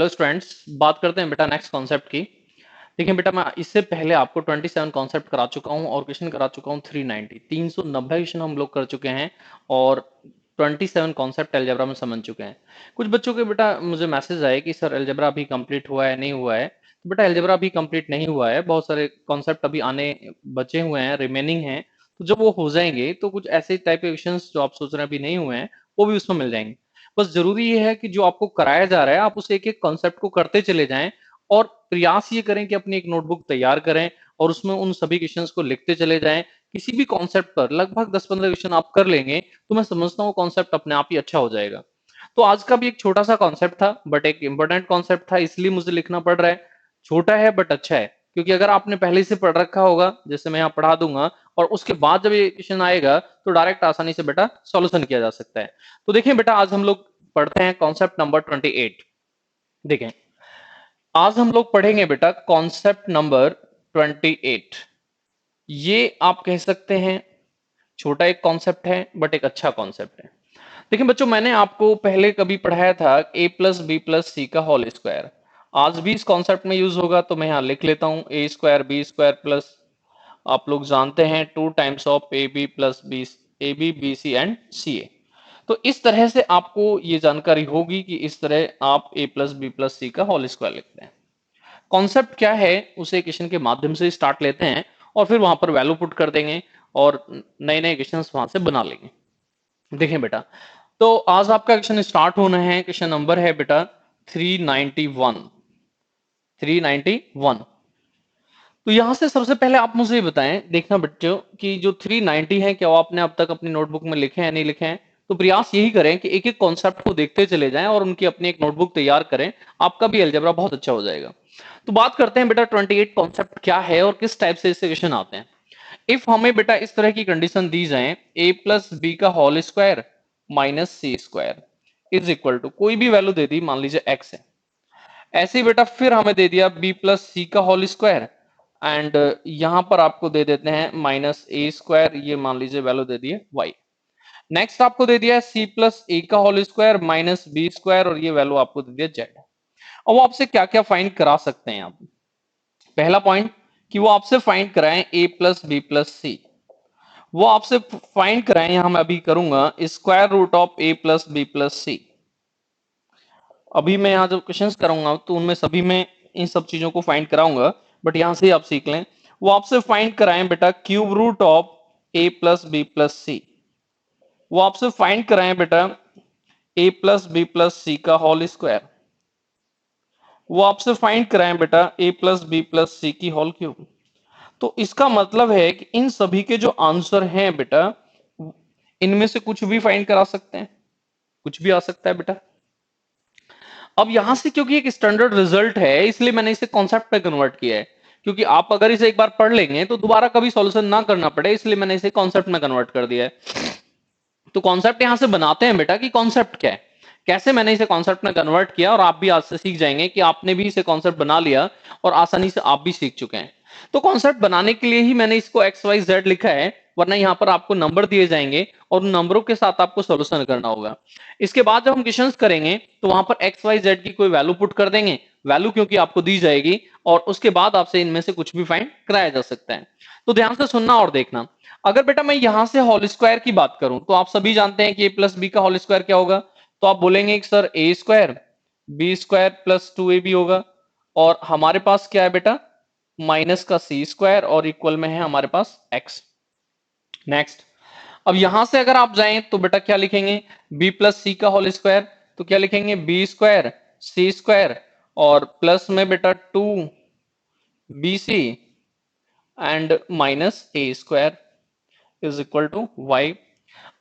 Hello students, बात करते हैं बेटा नेक्स्ट कॉन्सेप्ट की। देखिए बेटा, मैं इससे पहले आपको 27 कॉन्सेप्ट करा चुका हूं और क्वेश्चन करा चुका हूं 390 390 क्वेश्चन हम लोग कर चुके हैं और 27 कॉन्सेप्ट अलजेब्रा में समझ चुके हैं। कुछ बच्चों के बेटा मुझे मैसेज आए कि सर अलजेब्रा अभी कंप्लीट हुआ है नहीं हुआ है। तो बेटा अलजेब्रा अभी कंप्लीट नहीं हुआ है, बहुत सारे कॉन्सेप्ट अभी आने बचे हुए हैं, रिमेनिंग हैं। तो जब वो हो जाएंगे तो कुछ ऐसे टाइप के क्वेश्चन जो आप सोच रहे हैं अभी नहीं हुए हैं वो भी उसमें मिल जाएंगे। बस जरूरी ये है कि जो आपको कराया जा रहा है आप उस एक एक कॉन्सेप्ट को करते चले जाएं और प्रयास ये करें कि अपनी एक नोटबुक तैयार करें और उसमें उन सभी क्वेश्चंस को लिखते चले जाएं। किसी भी कॉन्सेप्ट पर लगभग 10-15 क्वेश्चन आप कर लेंगे तो मैं समझता हूँ कॉन्सेप्ट अपने आप ही अच्छा हो जाएगा। तो आज का भी एक छोटा सा कॉन्सेप्ट था बट एक इंपॉर्टेंट कॉन्सेप्ट था, इसलिए मुझे लिखना पड़ रहा है। छोटा है बट अच्छा है, क्योंकि अगर आपने पहले से पढ़ रखा होगा जैसे मैं यहाँ पढ़ा दूंगा और उसके बाद जब ये क्वेश्चन आएगा तो डायरेक्ट आसानी से बेटा सॉल्यूशन किया जा सकता है। तो देखिए बेटा, आज हम लोग पढ़ते हैं कॉन्सेप्ट नंबर 28। देखें, आज हम लोग पढ़ेंगे बेटा कॉन्सेप्ट नंबर 28। ये आप कह सकते हैं छोटा एक कॉन्सेप्ट है बट एक अच्छा कॉन्सेप्ट है। देखिए बच्चों, मैंने आपको पहले कभी पढ़ाया था a प्लस बी प्लस सी का होल स्क्वायर। आज भी इस कॉन्सेप्ट में यूज होगा तो मैं यहां लिख लेता हूं a square b square plus, आप लोग जानते हैं 2 times of a b plus b, a b b c and c a. तो इस तरह से आपको ये जानकारी होगी कि इस तरह आप a प्लस बी प्लस सी का होल स्क्वायर लिखते हैं। कॉन्सेप्ट क्या है उसे क्वेश्चन के माध्यम से स्टार्ट लेते हैं और फिर वहां पर वैल्यू पुट कर देंगे और नए नए क्वेश्चन वहां से बना लेंगे। देखें बेटा, तो आज आपका क्वेश्चन स्टार्ट होना है, क्वेश्चन नंबर है बेटा 391। 391। तो यहां से सबसे पहले आप मुझे ये बताएं, देखना बच्चों कि जो 390 है क्या वो आपने अब तक अपनी नोटबुक में लिखे हैं नहीं लिखे हैं। तो प्रयास यही करें कि एक एक कॉन्सेप्ट को देखते चले जाएं और उनकी अपनी एक नोटबुक तैयार करें, आपका भी अलजेब्रा बहुत अच्छा हो जाएगा। तो बात करते हैं बेटा 28 कॉन्सेप्ट क्या है और किस टाइप से इससे क्वेश्चन आते हैं। इफ हमें बेटा इस तरह की कंडीशन दी जाए a प्लस बी का whole square minus C square is equal to, कोई भी वैल्यू दे दी, मान लीजिए x है। ऐसे ही बेटा फिर हमें दे दिया b प्लस सी का होल स्क्वायर एंड यहां पर आपको दे देते हैं माइनस ए स्क्वायर, ये मान लीजिए वैल्यू दे दिए y। नेक्स्ट आपको दे दिया है c प्लस ए का whole square minus B square और ये वैल्यू आपको दे दिया z। अब वो आपसे क्या क्या फाइंड करा सकते हैं आप। पहला पॉइंट कि वो आपसे फाइंड कराएं a plus B plus c. वो आपसे फाइंड कराएं, यहां मैं अभी करूंगा square root of a plus B plus c. अभी मैं यहाँ जब क्वेश्चंस करूंगा तो उनमें सभी में इन सब चीजों को फाइंड कराऊंगा, बट यहां से आप सीख लें। वो आपसे फाइंड कराएं बेटा cube root of a plus B plus c. वो आपसे फाइंड कराएं बेटा a प्लस बी प्लस सी का होल स्क्वायर। वो आपसे फाइंड कराएं बेटा a प्लस बी प्लस सी की होल क्यूब। तो इसका मतलब है कि इन सभी के जो आंसर हैं बेटा, इनमें से कुछ भी फाइंड करा सकते हैं, कुछ भी आ सकता है बेटा। अब यहां से क्योंकि एक स्टैंडर्ड रिजल्ट है इसलिए मैंने इसे कॉन्सेप्ट में कन्वर्ट किया है, क्योंकि आप अगर इसे एक बार पढ़ लेंगे तो दोबारा कभी सॉल्यूशन ना करना पड़े, इसलिए मैंने इसे कॉन्सेप्ट में कन्वर्ट कर दिया है। तो कॉन्सेप्ट यहां से बनाते हैं बेटा कि कॉन्सेप्ट क्या है, कैसे मैंने इसे कॉन्सेप्ट में कन्वर्ट किया, और आप भी आज से सीख जाएंगे कि आपने भी इसे कॉन्सेप्ट बना लिया और आसानी से आप भी सीख चुके हैं। तो कॉन्सेप्ट बनाने के लिए ही मैंने इसको एक्स वाई जेड लिखा है, वरना यहाँ पर आपको नंबर दिए जाएंगे और उन नंबरों के साथ आपको सोल्यूशन करना होगा। इसके बाद जब हम क्वेश्चंस करेंगे तो वहां पर एक्स वाई जेड की कोई वैल्यू पुट कर देंगे, वैल्यू क्योंकि आपको दी जाएगी, और उसके बाद आपसे इनमें से कुछ भी फाइंड कराया जा सकता है। तो ध्यान से सुनना और देखना। अगर बेटा मैं यहां से होल स्क्वायर की बात करूं तो आप सभी जानते हैं कि a प्लस बी का होल स्क्वायर क्या होगा। तो आप बोलेंगे कि sir a square b square plus 2ab होगा, और हमारे पास क्या है बेटा माइनस का सी स्क्वायर और इक्वल में है हमारे पास x। नेक्स्ट, अब यहां से अगर आप जाएं तो बेटा क्या लिखेंगे b प्लस सी का होल स्क्वायर, तो क्या लिखेंगे बी स्क्वायर सी स्क्वायर और प्लस में बेटा 2bc and minus A square is equal to Y.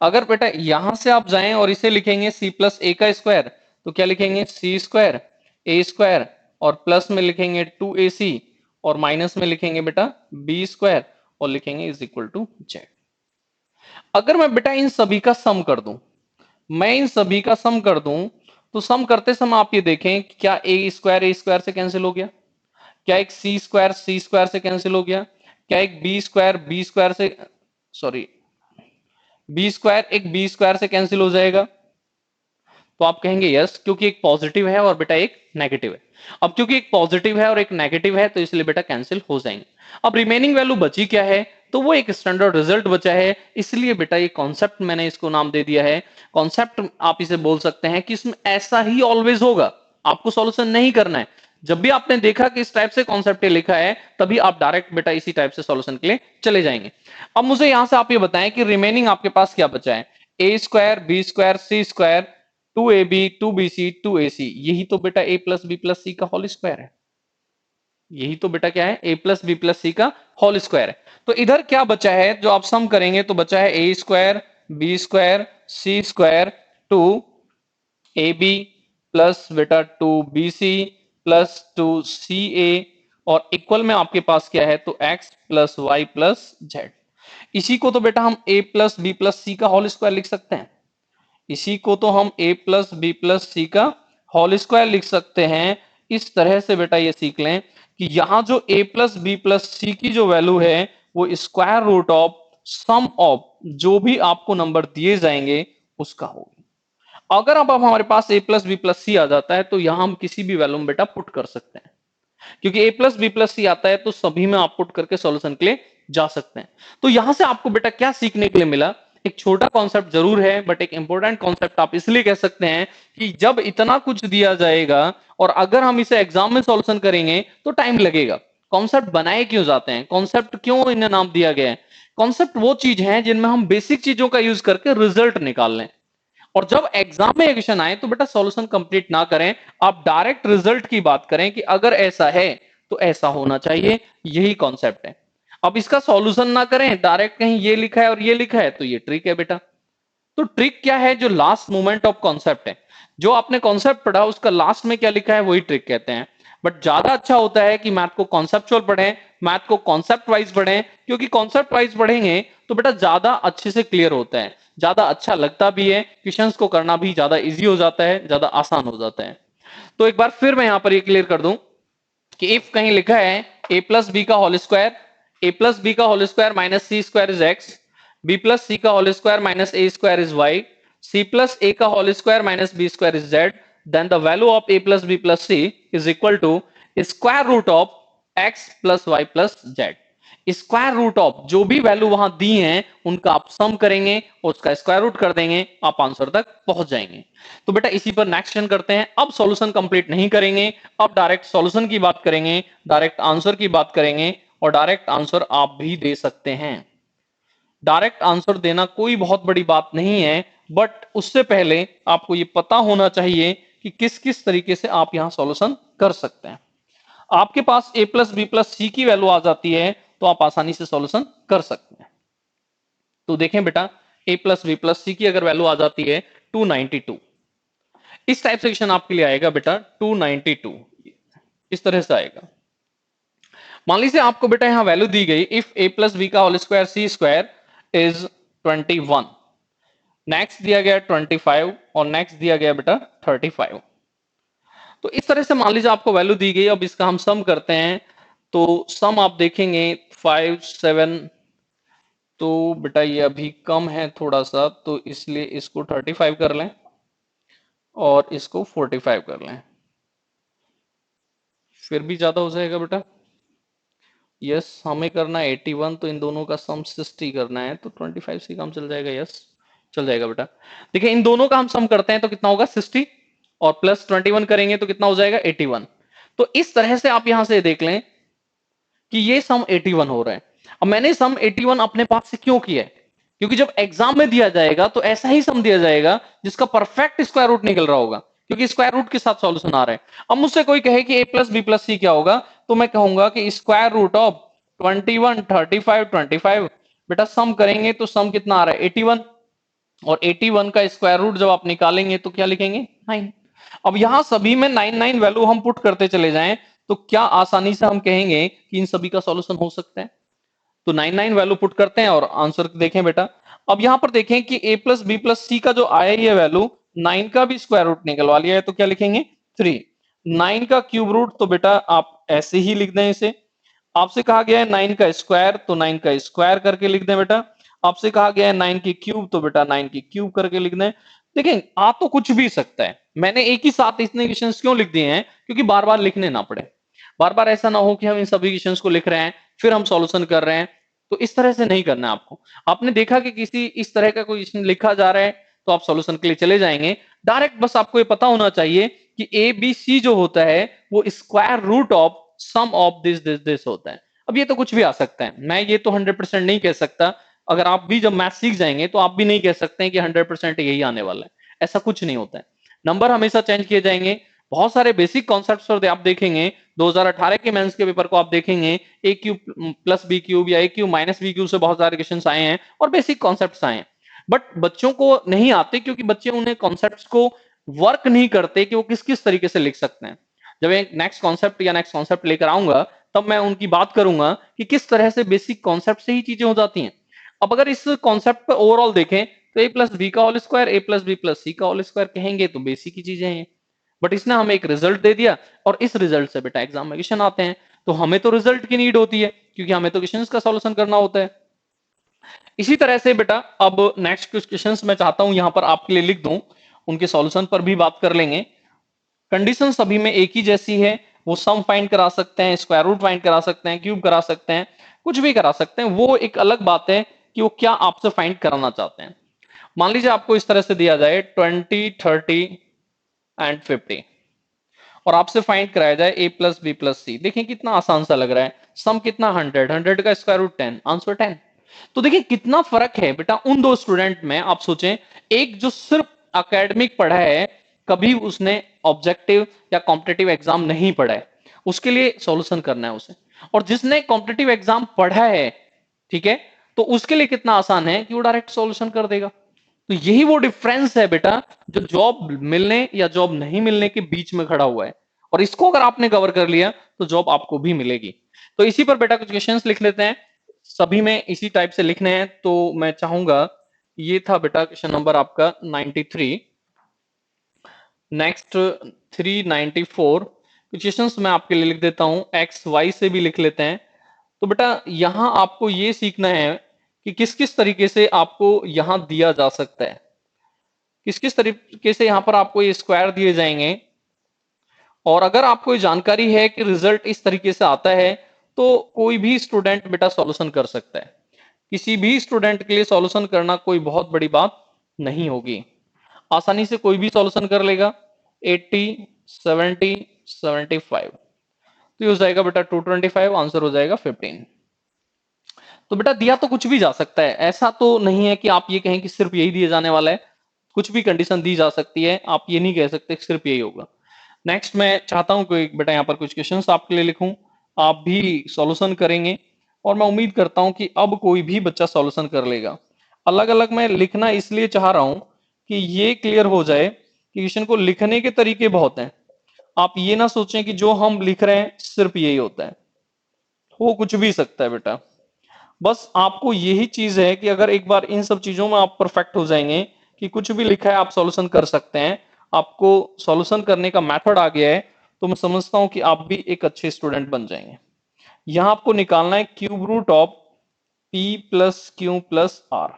अगर बेटा यहां से आप जाएं और इसे लिखेंगे c प्लस ए का स्क्वायर, तो क्या लिखेंगे सी स्क्वायर ए स्क्वायर और प्लस में लिखेंगे 2ac और माइनस में लिखेंगे बेटा बी स्क्वायर और लिखेंगे इज इक्वल टू जेड। अगर मैं बेटा इन सभी का सम कर दूं, मैं इन सभी का सम कर दूं, तो सम करते समय आप ये देखें कि क्या ए स्क्वायर से कैंसिल हो गया, क्या एक सी स्क्वायर से कैंसिल हो गया, क्या एक बी स्क्वायर से, सॉरी बी स्क्वायर एक बी स्क्वायर से कैंसिल हो जाएगा। तो आप कहेंगे यस, क्योंकि एक पॉजिटिव है और बेटा एक नेगेटिव है। अब क्योंकि एक पॉजिटिव है और एक नेगेटिव है तो इसलिए बेटा कैंसिल हो जाएंगे। अब रिमेनिंग वैल्यू बची क्या है, तो वो एक स्टैंडर्ड रिजल्ट बचा है, इसलिए बेटा ये कॉन्सेप्ट मैंने इसको नाम दे दिया है। कॉन्सेप्ट आप इसे बोल सकते हैं कि इसमें ऐसा ही ऑलवेज होगा, आपको सॉल्यूशन नहीं करना है। जब भी आपने देखा कि इस टाइप से कॉन्सेप्ट लिखा है तभी आप डायरेक्ट बेटा इसी टाइप से सॉल्यूशन के लिए चले जाएंगे। अब मुझे यहां से आप ये बताएं कि रिमेनिंग आपके पास क्या बचा है, a square b square C square 2ab 2bc 2ac, यही तो बेटा a प्लस बी प्लस सी का होल स्क्वायर है। यही तो बेटा क्या है, a प्लस बी प्लस सी का होल स्क्वायर है। तो इधर क्या बचा है जो आप सम करेंगे, तो बचा है a square b square C square two a b plus बेटा 2bc प्लस 2ca, और इक्वल में आपके पास क्या है, तो x plus Y plus Z. इसी को तो बेटा हम a प्लस बी प्लस सी का होल स्क्वायर लिख सकते हैं। इसी को तो हम a प्लस बी प्लस सी का होल स्क्वायर लिख सकते हैं। इस तरह से बेटा ये सीख लें कि यहां जो a प्लस बी प्लस सी की जो वैल्यू है वो square root of sum of जो भी आपको नंबर दिए जाएंगे उसका होगी। अगर अब हमारे पास a प्लस बी प्लस सी आ जाता है तो यहां हम किसी भी वैल्यू में बेटा पुट कर सकते हैं, क्योंकि a प्लस बी प्लस सी आता है तो सभी में आप पुट करके सॉल्यूशन के लिए जा सकते हैं। तो यहां से आपको बेटा क्या सीखने के लिए मिला, एक छोटा कॉन्सेप्ट जरूर है बट एक इंपॉर्टेंट कॉन्सेप्ट आप इसलिए कह सकते हैं कि जब इतना कुछ दिया जाएगा और अगर हम इसे एग्जाम में सॉल्यूशन करेंगे तो टाइम लगेगा। कॉन्सेप्ट बनाए क्यों जाते हैं, कॉन्सेप्ट क्यों इन्हें नाम दिया गया है, कॉन्सेप्ट वो चीज है जिनमें हम बेसिक चीजों का यूज करके रिजल्ट निकाल लें, और जब एग्जाम में क्वेश्चन आए तो बेटा सॉल्यूशन कंप्लीट ना करें, आप डायरेक्ट रिजल्ट की बात करें कि अगर ऐसा है तो ऐसा होना चाहिए, यही कॉन्सेप्ट है। अब इसका सॉल्यूशन ना करें, डायरेक्ट कहीं ये लिखा है और ये लिखा है, तो ये ट्रिक है बेटा। तो ट्रिक क्या है, जो लास्ट मोमेंट ऑफ कॉन्सेप्ट है, जो आपने कॉन्सेप्ट पढ़ा उसका लास्ट में क्या लिखा है वही ट्रिक कहते हैं। बट ज्यादा अच्छा होता है कि मैथ को कॉन्सेप्चुअल पढ़ें, मैथ को कॉन्सेप्ट वाइज पढ़ें, क्योंकि कॉन्सेप्ट वाइज पढ़ेंगे तो बेटा ज्यादा अच्छे से क्लियर होता है, ज्यादा अच्छा लगता भी है, क्वेश्चंस को करना भी ज्यादा इजी हो जाता है, ज्यादा आसान हो जाता है। तो एक बार फिर मैं यहां पर ये क्लियर कर दूं कि इफ कहीं लिखा है a प्लस बी का whole square, a plus B का whole square minus C square is x, b plus सी का whole square minus A square is y, c plus ए का whole square minus B square is z, then the value of a plus B plus c is equal to square root of x plus Y plus z. Square root of जो भी value वहां दी हैं उनका आप सम करेंगे और उसका square root कर देंगे, आप आंसर तक पहुंच जाएंगे। तो बेटा इसी पर नेक्स्ट क्वेश्चन करते हैं। अब सॉल्यूशन कंप्लीट नहीं करेंगे, अब डायरेक्ट सॉल्यूशन की बात करेंगे, डायरेक्ट आंसर की बात करेंगे, और डायरेक्ट आंसर आप भी दे सकते हैं। डायरेक्ट आंसर देना कोई बहुत बड़ी बात नहीं है, बट उससे पहले आपको ये पता होना चाहिए कि किस किस तरीके से आप यहां सॉल्यूशन कर सकते हैं। आपके पास a प्लस बी प्लस सी की वैल्यू आ जाती है तो आप आसानी से सॉल्यूशन कर सकते हैं। तो देखें बेटा, a प्लस बी प्लस सी की अगर वैल्यू आ जाती है 292, इस टाइप से क्वेश्चन आपके लिए आएगा बेटा 292, इस तरह से आएगा। मान लीजिए आपको बेटा यहां वैल्यू दी गई, इफ a प्लस बी का whole square C square is 21, next दिया गया 25 और नेक्स्ट दिया गया बेटा 35। तो इस तरह से मान लीजिए आपको वैल्यू दी गई, अब इसका हम सम करते हैं, तो सम आप देखेंगे 5 7, तो बेटा ये अभी कम है थोड़ा सा, तो इसलिए इसको 35 कर लें और इसको 45 कर लें, फिर भी ज्यादा हो जाएगा बेटा। यस, हमें करना है 81, तो इन दोनों का सम 60 करना है, तो 25 से काम चल जाएगा। यस, चल जाएगा बेटा। देखिए इन दोनों का हम सम करते हैं तो कितना होगा 60, और प्लस 21 करेंगे तो कितना हो जाएगा 81। तो इस तरह से आप यहां से देख लें कि ये सम 81 हो रहा है। अब मैंने सम 81 अपने पास से क्यों किया है, क्योंकि जब एग्जाम में दिया जाएगा तो ऐसा ही सम दिया जाएगा जिसका परफेक्ट स्क्वायर रूट निकल रहा होगा, क्योंकि स्क्वायर रूट के साथ सॉल्यूशन आ रहा है। अब मुझसे कोई कहे कि a प्लस बी प्लस सी क्या होगा, तो मैं कहूंगा कि स्क्वायर रूट ऑफ 21 35 25, बेटा सम करेंगे तो सम कितना आ रहा है 81, और 81 का स्क्वायर रूट जब आप निकालेंगे तो क्या लिखेंगे 9। अब यहां सभी में 99 वैल्यू हम पुट करते चले जाएं तो क्या आसानी से हम कहेंगे कि इन सभी का सॉल्यूशन हो सकता है। तो 99 वैल्यू पुट करते हैं और आंसर देखें बेटा। अब यहां पर देखें कि a प्लस बी प्लस सी का जो आया ये वैल्यू 9 का भी स्क्वायर रूट निकलवा लिया है, तो क्या लिखेंगे 3। 9 का क्यूब रूट तो बेटा आप ऐसे ही लिख दें इसे, आपसे कहा गया है 9 का स्क्वायर, तो 9 का स्क्वायर करके लिख दें बेटा। आपसे कहा गया है 9 की क्यूब, तो बेटा 9 की क्यूब करके लिख दें। देखें आ तो कुछ भी सकता है, मैंने एक ही साथ इतने क्वेश्चंस क्यों लिख दिए हैं, क्योंकि बार बार लिखने ना पड़े, बार बार ऐसा ना हो कि हम इन सभी क्वेश्चंस को लिख रहे हैं फिर हम सॉल्यूशन कर रहे हैं, तो इस तरह से नहीं करना है आपको। आपने देखा कि किसी इस तरह का कोई क्वेश्चन लिखा जा रहा है तो आप सॉल्यूशन के लिए चले जाएंगे डायरेक्ट, बस आपको ये पता होना चाहिए कि ए बी सी जो होता है वो square root of sum of this होता है। अब ये तो कुछ भी आ सकता है, मैं ये तो 100% नहीं कह सकता, अगर आप भी जब मैथ सीख जाएंगे तो आप भी नहीं कह सकते हैं कि 100% यही आने वाला है, ऐसा कुछ नहीं होता है। नंबर हमेशा चेंज किए जाएंगे, बहुत सारे बेसिक कॉन्सेप्ट्स पर आप देखेंगे 2018 के मेंस के पेपर को आप देखेंगे ए क्यूब प्लस बी क्यूब या ए क्यूब माइनस बी क्यूब से बहुत सारे क्वेश्चंस आए हैं और बेसिक कॉन्सेप्ट्स आए हैं, बट बच्चों को नहीं आते क्योंकि बच्चे उन्हें कॉन्सेप्ट्स को वर्क नहीं करते कि वो किस किस तरीके से लिख सकते हैं। जब एक नेक्स्ट कॉन्सेप्ट या नेक्स्ट कॉन्सेप्ट लेकर आऊंगा तब मैं उनकी बात करूंगा कि किस तरह से बेसिक कॉन्सेप्ट से ही चीजें हो जाती हैं। अब अगर इस कॉन्सेप्ट पर ओवरऑल देखें तो ए प्लस बी का होल स्क्वायर ए प्लस बी प्लस सी का होल स्क्वायर कहेंगे तो बेसिक ही चीजें हैं, बट इसने हमें एक रिजल्ट दे दिया और इस रिजल्ट से बेटा एग्जाम में क्वेश्चन आते हैं, तो हमें तो रिजल्ट की नीड होती है क्योंकि हमें तो क्वेश्चंस का सॉल्यूशन करना होता है। इसी तरह से बेटा अब नेक्स्ट कुछ क्वेश्चंस मैं चाहता हूं यहां पर आपके लिए लिख दूं, उनके सॉल्यूशन पर भी बात कर लेंगे। कंडीशन सभी में एक ही जैसी है, वो सम फाइंड करा सकते हैं, स्क्वायर रूट फाइंड करा सकते हैं, क्यूब करा सकते हैं, कुछ भी करा सकते हैं, वो एक अलग बात है कि वो क्या आपसे फाइंड कराना चाहते हैं। मान लीजिए आपको इस तरह से दिया जाए 20 30 एंड 50 और आपसे फाइंड कराया जाए ए प्लस बी प्लस सी, देखिए कितना आसान सा लग रहा है, सम कितना 100 100 का स्क्वायर रूट 10 आंसर 10। तो देखिए कितना फर्क है बेटा उन दो स्टूडेंट में, आप सोचें एक जो सिर्फ एकेडमिक पढ़ा है, कभी उसने ऑब्जेक्टिव या कॉम्पिटिटिव एग्जाम नहीं पढ़ा है, उसके लिए सॉल्यूशन करना है उसे, और जिसने कॉम्पिटिटिव एग्जाम पढ़ा है, ठीक है, तो उसके लिए कितना आसान है कि वो डायरेक्ट सॉल्यूशन कर देगा। तो यही वो डिफरेंस है बेटा जो जॉब मिलने या जॉब नहीं मिलने के बीच में खड़ा हुआ है, और इसको अगर आपने कवर कर लिया तो जॉब आपको भी मिलेगी। तो इसी पर बेटा कुछ क्वेश्चंस लिख लेते हैं, सभी में इसी टाइप से लिखने हैं, तो मैं चाहूंगा, ये था बेटा क्वेश्चन नंबर आपका 93। नेक्स्ट 394 क्वेश्चंस मैं आपके लिए लिख देता हूं, एक्स वाई से भी लिख लेते हैं। तो बेटा यहां आपको ये सीखना है कि किस किस तरीके से आपको यहां दिया जा सकता है, किस किस तरीके से यहां पर आपको ये स्क्वायर दिए जाएंगे, और अगर आपको ये जानकारी है कि रिजल्ट इस तरीके से आता है तो कोई भी स्टूडेंट बेटा सॉल्यूशन कर सकता है, किसी भी स्टूडेंट के लिए सॉल्यूशन करना कोई बहुत बड़ी बात नहीं होगी, आसानी से कोई भी सॉल्यूशन कर लेगा। 80 70 75 तो ये हो जाएगा बेटा 225, आंसर हो जाएगा 15। तो बेटा दिया तो कुछ भी जा सकता है, ऐसा तो नहीं है कि आप ये कहें कि सिर्फ यही दिए जाने वाला है, कुछ भी कंडीशन दी जा सकती है, आप ये नहीं कह सकते कि सिर्फ यही होगा। नेक्स्ट मैं चाहता हूं कि बेटा यहाँ पर कुछ क्वेश्चंस आपके लिए लिखूं, आप भी सॉल्यूशन करेंगे, और मैं उम्मीद करता हूं कि अब कोई भी बच्चा सॉल्यूशन कर लेगा। अलग अलग मैं लिखना इसलिए चाह रहा हूं कि ये क्लियर हो जाए कि क्वेश्चन को लिखने के तरीके बहुत हैं, आप ये ना सोचें कि जो हम लिख रहे हैं सिर्फ यही होता है, वो कुछ भी सकता है बेटा। बस आपको यही चीज है कि अगर एक बार इन सब चीजों में आप परफेक्ट हो जाएंगे कि कुछ भी लिखा है आप सॉल्यूशन कर सकते हैं, आपको सॉल्यूशन करने का मेथड आ गया है, तो मैं समझता हूं कि आप भी एक अच्छे स्टूडेंट बन जाएंगे। यहां आपको निकालना है cube root of P plus Q plus R.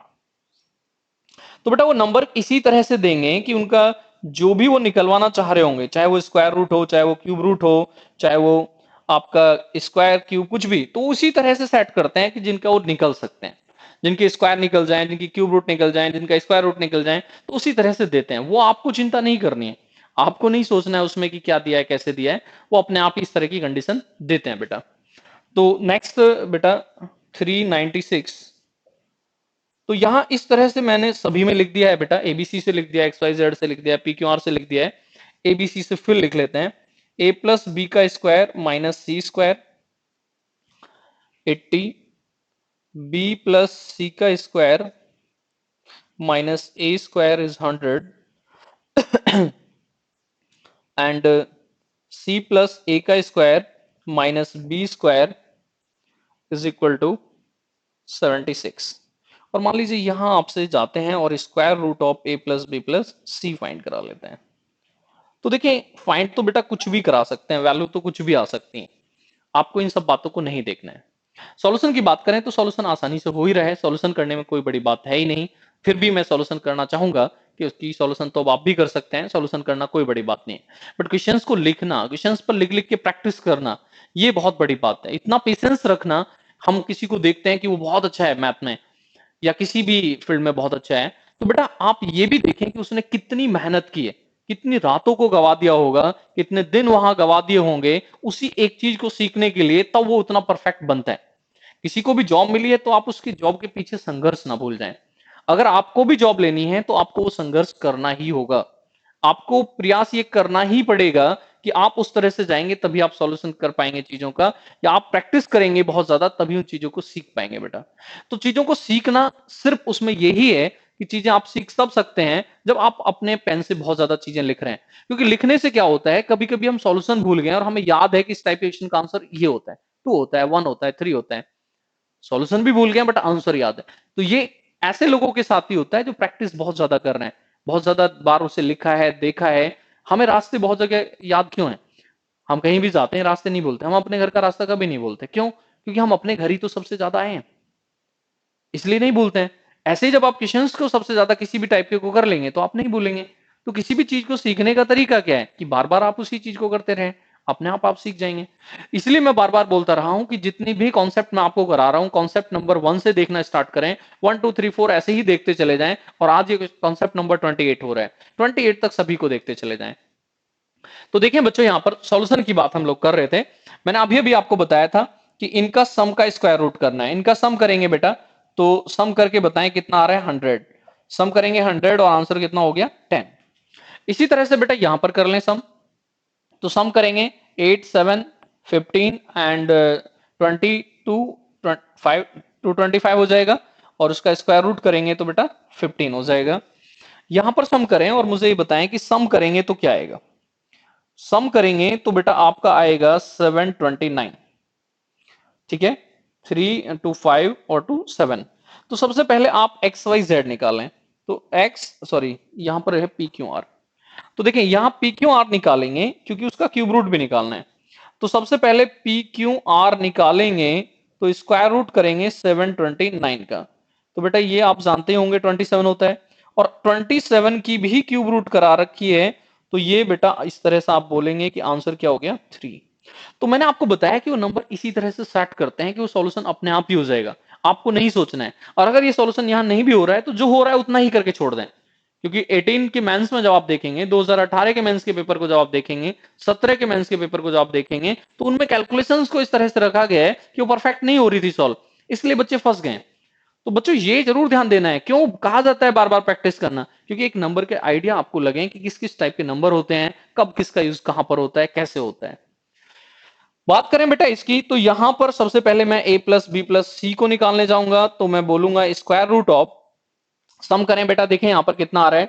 तो बेटा वो नंबर इसी तरह से देंगे कि उनका जो भी वो निकलवाना चाह रहे होंगे, चाहे वो स्क्वायर रूट हो, चाहे वो क्यूब रूट हो, चाहे वो आपका स्क्वायर क्यूब कुछ भी, तो उसी तरह से सेट करते हैं कि जिनका वो निकल सकते हैं, जिनके स्क्वायर निकल जाएं, जिनकी क्यूब रूट निकल जाएं, जिनका स्क्वायर रूट निकल जाएं, तो उसी तरह से देते हैं। वो आपको चिंता नहीं करनी है, आपको नहीं सोचना है उसमें कि क्या दिया है कैसे दिया है, वो अपने आप ही इस तरह की कंडीशन देते हैं बेटा। तो नेक्स्ट बेटा 396, तो यहां इस तरह से मैंने सभी में लिख दिया है बेटा, एबीसी से लिख दिया, एक्स वाई जेड से लिख दिया, पी क्यू आर से लिख दिया है, एबीसी से फिर लिख लेते हैं, ए प्लस बी का स्क्वायर माइनस सी स्क्वायर 80, बी प्लस सी का square minus A square is 100 and c plus ए का square minus B square is equal to 76। और मान लीजिए यहां आपसे जाते हैं और square root of a plus B plus c find करा लेते हैं। तो देखिए फाइंड तो बेटा कुछ भी करा सकते हैं, वैल्यू तो कुछ भी आ सकती है, आपको इन सब बातों को नहीं देखना है। सॉल्यूशन की बात करें तो सॉल्यूशन आसानी से हो ही रहा है, सॉल्यूशन करने में कोई बड़ी बात है ही नहीं। फिर भी मैं सॉल्यूशन करना चाहूंगा कि उसकी सॉल्यूशन तो अब आप भी कर सकते हैं, सॉल्यूशन करना कोई बड़ी बात नहीं है। बट क्वेश्चंस को लिखना, क्वेश्चंस पर लिख लिख के प्रैक्टिस करना, ये बहुत बड़ी बात है। इतना पेशेंस रखना, हम किसी को देखते हैं कि वो बहुत अच्छा है मैथ में या किसी भी फील्ड में बहुत अच्छा है, तो बेटा आप ये भी देखें कि उसने कितनी मेहनत की है, कितनी रातों को गवा दिया होगा, कितने दिन वहां गवा दिए होंगे उसी एक चीज को सीखने के लिए, तब वो उतना परफेक्ट बनता है। किसी को भी जॉब मिली है तो आप उसकी जॉब के पीछे संघर्ष ना भूल जाएं। अगर आपको भी जॉब लेनी है तो आपको वो संघर्ष करना ही होगा, आपको प्रयास ये करना ही पड़ेगा कि आप उस तरह से जाएंगे तभी आप सॉल्यूशन कर पाएंगे चीजों का, या आप प्रैक्टिस करेंगे बहुत ज्यादा तभी उन चीजों को सीख पाएंगे बेटा। तो चीजों को सीखना सिर्फ उसमें यही है कि चीजें आप सीख तब सकते हैं जब आप अपने पेन से बहुत ज्यादा चीजें लिख रहे हैं। क्योंकि लिखने से क्या होता है, कभी कभी हम सॉल्यूशन भूल गए और हमें याद है कि इस टाइप के क्वेश्चन का आंसर ये होता है, 2 होता है, 1 होता है, 3 होता है, सॉल्यूशन भी भूल गए बट आंसर याद है। तो ये ऐसे लोगों के साथ ही होता है जो प्रैक्टिस बहुत ज्यादा कर रहे हैं, बहुत ज्यादा बार उसे लिखा है, देखा है। हमें रास्ते बहुत जगह याद क्यों है, हम कहीं भी जाते हैं रास्ते नहीं बोलते, हम अपने घर का रास्ता कभी नहीं बोलते, क्यों? क्योंकि हम अपने घर ही तो सबसे ज्यादा आए हैं, इसलिए नहीं भूलते हैं। ऐसे ही जब आप क्वेश्चंस को सबसे ज्यादा किसी भी टाइप के को कर लेंगे तो आप नहीं भूलेंगे। तो किसी भी चीज को सीखने का तरीका क्या है कि बार बार आप उसी चीज को करते रहें, अपने आप सीख जाएंगे। इसलिए मैं बार बार बोलता रहा हूं कि जितनी भी कॉन्सेप्ट मैं आपको करा रहा हूं, कॉन्सेप्ट नंबर 1 से देखना स्टार्ट करें, 1 2 3 4 ऐसे ही देखते चले जाएं, और आज ये कॉन्सेप्ट नंबर 28 हो रहा है, 28 तक सभी को देखते चले जाएं। तो देखिए बच्चों, यहां पर सॉल्यूशन की बात हम लोग कर रहे थे। मैंने अभी अभी आपको बताया था कि इनका सम का स्क्वायर रूट करना है। इनका सम करेंगे बेटा, तो सम करके बताएं कितना आ रहा है, 100। सम करेंगे 100 और आंसर कितना हो गया, 10। इसी तरह से बेटा यहां पर कर लें सम, तो सम करेंगे 8 7 15 एंड 22 5 टू 25 हो जाएगा, और उसका स्क्वायर रूट करेंगे तो बेटा 15 हो जाएगा। यहां पर सम करें और मुझे ये बताएं कि सम करेंगे तो क्या आएगा। सम करेंगे तो बेटा आपका आएगा 729, ठीक है, 3 टू 5 और टू 7। तो सबसे पहले आप एक्स वाई जेड निकालें, तो एक्स सॉरी यहां पर है पी क्यू आर। तो देखिए यहां पी क्यू आर निकालेंगे क्योंकि उसका क्यूब रूट भी निकालना है। तो सबसे पहले पी क्यू आर निकालेंगे, तो स्क्वायर रूट करेंगे 729 का। तो बेटा ये आप जानते होंगे 27 होता है, और 27 की भी क्यूब रूट करा रखी है, तो ये बेटा इस तरह से आप बोलेंगे कि आंसर क्या हो गया, 3। तो मैंने आपको बताया कि वो नंबर इसी तरह से सेट करते हैं कि वो सॉल्यूशन अपने आप ही हो जाएगा, आपको नहीं सोचना है। और अगर ये सॉल्यूशन यहां नहीं भी हो रहा है तो जो हो रहा है उतना ही करके छोड़ दें। क्योंकि 18 के मेंस में जब आप देखेंगे, 2018 के मेंस के पेपर को जब आप देखेंगे, 17 के मेंस के पेपर को जब आप देखेंगे, तो उनमें कैलकुलेशंस को इस तरह से रखा गया है कि वो परफेक्ट नहीं हो रही थी सॉल्व, इसलिए बच्चे फंस गए। तो बच्चों ये जरूर ध्यान देना है, क्यों कहा जाता है बार बार प्रैक्टिस करना, क्योंकि एक नंबर के आइडिया आपको लगे कि किस किस टाइप के नंबर होते हैं, कब किसका यूज कहां पर होता है, कैसे होता है। बात करें बेटा इसकी, तो यहां पर सबसे पहले मैं a प्लस बी प्लस सी को निकालने जाऊंगा, तो मैं बोलूंगा स्क्वायर रूट ऑफ, सम करें बेटा, देखें यहां पर कितना आ रहा है,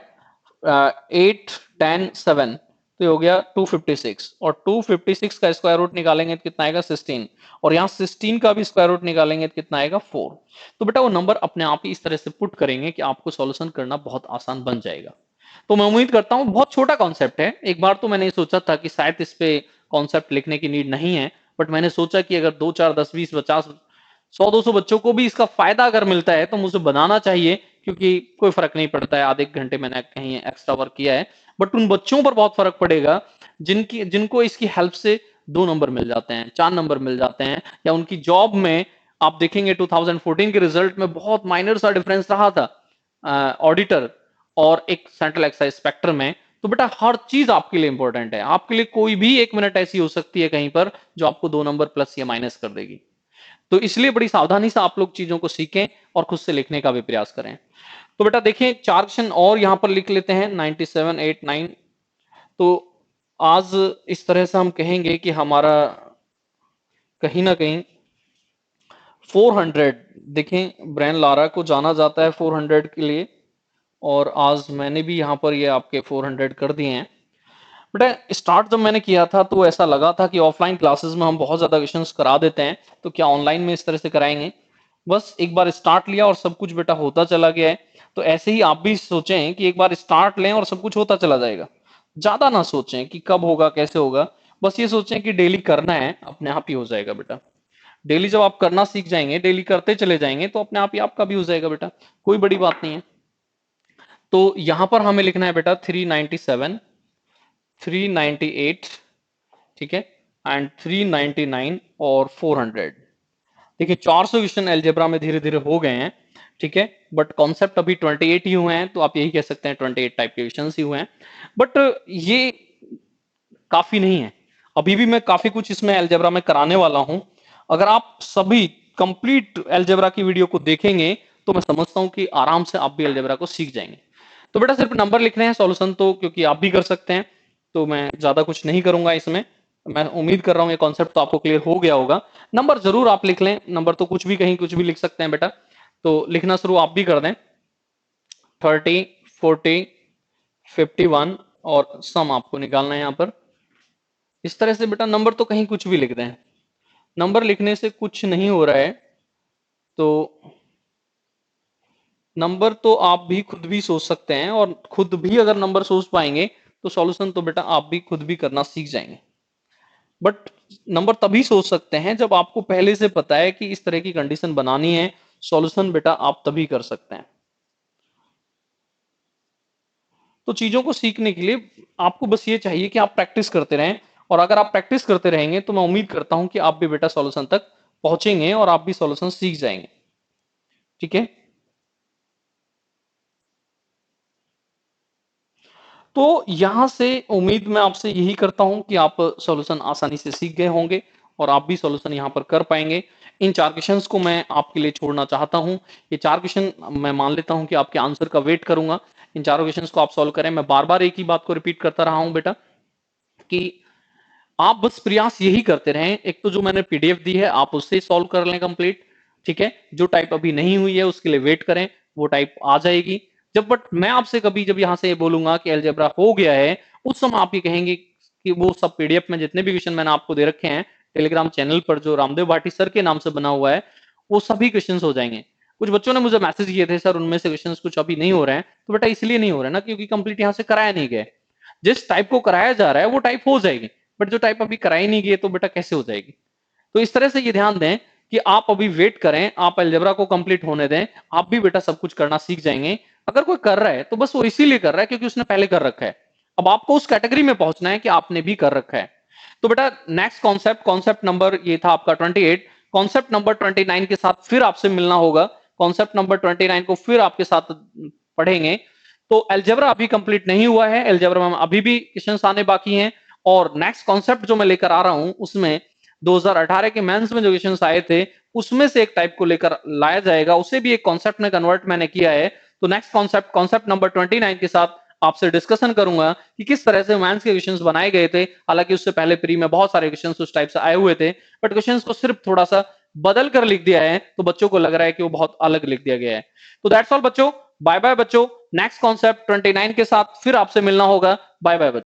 8 10 7, तो ये हो गया 256, और 256 का स्क्वायर रूट निकालेंगे तो कितना आएगा, 16, और यहाँ 16 का भी स्क्वायर रूट निकालेंगे तो कितना आएगा, 4। तो बेटा वो नंबर अपने आप ही इस तरह से पुट करेंगे कि आपको सॉल्यूशन करना बहुत आसान बन जाएगा। तो मैं उम्मीद करता हूं, बहुत छोटा कॉन्सेप्ट है। एक बार तो मैंने सोचा था कि शायद इस पे कॉन्सेप्ट लिखने की नीड नहीं है, बट मैंने सोचा कि अगर 2 4 10 20 50 100 200 बच्चों को भी इसका फायदा अगर मिलता है तो मुझे बनाना चाहिए, क्योंकि कोई फर्क नहीं पड़ता है, आधे घंटे मैंने कहीं एक्स्ट्रा वर्क किया है, बट उन बच्चों पर बहुत फर्क पड़ेगा जिनको इसकी हेल्प से 2 नंबर मिल जाते हैं, 4 नंबर मिल जाते हैं, या उनकी जॉब में आप देखेंगे 2014 के रिजल्ट में बहुत माइनर सा डिफरेंस रहा था ऑडिटर और एक सेंट्रल एक्साइज इंस्पेक्टर में। तो बेटा हर चीज आपके लिए इंपॉर्टेंट है, आपके लिए कोई भी 1 मिनट ऐसी हो सकती है कहीं पर जो आपको 2 नंबर प्लस या माइनस कर देगी। तो इसलिए बड़ी सावधानी से आप लोग चीजों को सीखें और खुद से लिखने का भी प्रयास करें। तो बेटा देखें 4 क्वेश्चन और यहां पर लिख लेते हैं, 97 8 9। तो आज इस तरह से हम कहेंगे कि हमारा कहीं ना कहीं 400, देखें ब्रेन लारा को जाना जाता है 400 के लिए, और आज मैंने भी यहाँ पर ये आपके 400 कर दिए हैं। बेटा स्टार्ट जब मैंने किया था तो ऐसा लगा था कि ऑफलाइन क्लासेस में हम बहुत ज्यादा क्वेश्चंस करा देते हैं, तो क्या ऑनलाइन में इस तरह से कराएंगे। बस एक बार स्टार्ट लिया और सब कुछ बेटा होता चला गया है। तो ऐसे ही आप भी सोचें कि एक बार स्टार्ट लें और सब कुछ होता चला जाएगा। ज्यादा ना सोचें कि कब होगा कैसे होगा, बस ये सोचें कि डेली करना है, अपने आप ही हो जाएगा बेटा। डेली जब आप करना सीख जाएंगे, डेली करते चले जाएंगे, तो अपने आप ही आपका भी हो जाएगा बेटा, कोई बड़ी बात नहीं है। तो यहां पर हमें लिखना है बेटा 397, 398, ठीक है, एंड 399 और 400। देखिए 400 क्वेश्चन अलजेब्रा में धीरे धीरे हो गए हैं, ठीक है, बट कॉन्सेप्ट अभी 28 ही हुए हैं, तो आप यही कह सकते हैं 28 टाइप के क्वेश्चन ही हुए हैं। बट ये काफी नहीं है, अभी भी मैं काफी कुछ इसमें अलजेब्रा में कराने वाला हूं। अगर आप सभी कंप्लीट अलजेब्रा की वीडियो को देखेंगे तो मैं समझता हूं कि आराम से आप भी अलजेब्रा को सीख जाएंगे। तो बेटा सिर्फ नंबर लिखने हैं, सॉल्यूशन तो क्योंकि आप भी कर सकते हैं, तो मैं ज्यादा कुछ नहीं करूंगा इसमें। मैं उम्मीद कर रहा हूं ये कॉन्सेप्ट तो आपको क्लियर हो गया होगा। नंबर जरूर आप लिख लें, नंबर तो कुछ भी कहीं कुछ भी लिख सकते हैं बेटा, तो लिखना शुरू आप भी कर दें। 30, 40, 51 और सम आपको निकालना है यहां पर। इस तरह से बेटा नंबर तो कहीं कुछ भी लिख दें, नंबर लिखने से कुछ नहीं हो रहा है, तो नंबर तो आप भी खुद भी सोच सकते हैं, और खुद भी अगर नंबर सोच पाएंगे तो सॉल्यूशन तो बेटा आप भी खुद भी करना सीख जाएंगे। बट नंबर तभी सोच सकते हैं जब आपको पहले से पता है कि इस तरह की कंडीशन बनानी है, सॉल्यूशन बेटा आप तभी कर सकते हैं। तो चीजों को सीखने के लिए आपको बस ये चाहिए कि आप प्रैक्टिस करते रहें, और अगर आप प्रैक्टिस करते रहेंगे तो मैं उम्मीद करता हूं कि आप भी बेटा सॉल्यूशन तक पहुंचेंगे और आप भी सॉल्यूशन सीख जाएंगे, ठीक है। तो यहां से उम्मीद मैं आपसे यही करता हूं कि आप सॉल्यूशन आसानी से सीख गए होंगे और आप भी सॉल्यूशन यहां पर कर पाएंगे। इन 4 क्वेश्चंस को मैं आपके लिए छोड़ना चाहता हूं। ये 4 क्वेश्चन मैं मान लेता हूं कि आपके आंसर का वेट करूंगा। इन चारों क्वेश्चंस को आप सॉल्व करें। मैं बार-बार एक ही बात को रिपीट करता रहा हूं बेटा कि आप बस प्रयास यही करते रहें। एक तो जो मैंने पीडीएफ दी है आप उससे सॉल्व कर लें कंप्लीट, ठीक है। जो टाइप अभी नहीं हुई है उसके लिए वेट करें, वो टाइप आ जाएगी। जब बट मैं आपसे कभी जब यहां से बोलूंगा कि अलजेब्रा हो गया है, उस समय आप ये कहेंगे कि वो सब पीडीएफ में जितने भी क्वेश्चन मैंने आपको दे रखे हैं टेलीग्राम चैनल पर जो रामदेव भाटी सर के नाम से बना हुआ है, वो सभी क्वेश्चन हो जाएंगे। कुछ बच्चों ने मुझे मैसेज किए थे सर उनमें से क्वेश्चन कुछ अभी नहीं हो रहे हैं, तो बेटा इसलिए नहीं हो रहे ना क्योंकि कंप्लीट यहां से कराया नहीं गया। जिस टाइप को कराया जा रहा है वो टाइप हो जाएगी, बट जो टाइप अभी कराई नहीं गई तो बेटा कैसे हो जाएगी। तो इस तरह से ये ध्यान दें कि आप अभी वेट करें, आप अलजेब्रा को कंप्लीट होने दें, आप भी बेटा सब कुछ करना सीख जाएंगे। अगर कोई कर रहा है तो बस वो इसीलिए कर रहा है क्योंकि उसने पहले कर रखा है। अब आपको उस कैटेगरी में पहुंचना है कि आपने भी कर रखा है। तो बेटा नेक्स्ट कॉन्सेप्ट, कॉन्सेप्ट नंबर ये था आपका 28, कॉन्सेप्ट नंबर 29 के साथ फिर आपसे मिलना होगा। कॉन्सेप्ट नंबर 29 को फिर आपके साथ पढ़ेंगे। तो अलजेब्रा अभी कंप्लीट नहीं हुआ है, अलजेब्रा में अभी भी क्वेश्चंस आने बाकी हैं, और नेक्स्ट कॉन्सेप्ट जो मैं लेकर आ रहा हूं उसमें 2018 के मेंस में जो क्वेश्चंस आए थे उसमें से एक टाइप को लेकर लाया जाएगा, उसे भी एक कॉन्सेप्ट में कन्वर्ट मैंने किया है। तो नेक्स्ट कॉन्सेप्ट, कॉन्सेप्ट नंबर 29 के साथ आपसे डिस्कशन करूंगा कि किस तरह से मेंस के क्वेश्चंस बनाए गए थे। हालांकि उससे पहले प्री में बहुत सारे क्वेश्चंस उस टाइप से आए हुए थे, बट क्वेश्चंस को सिर्फ थोड़ा सा बदल कर लिख दिया है, तो बच्चों को लग रहा है कि वो बहुत अलग लिख दिया गया है। तो दैट्स ऑल बच्चों, बाय बाय बच्चों। नेक्स्ट कॉन्सेप्ट 29 के साथ फिर आपसे मिलना होगा। बाय बाय बच्चों।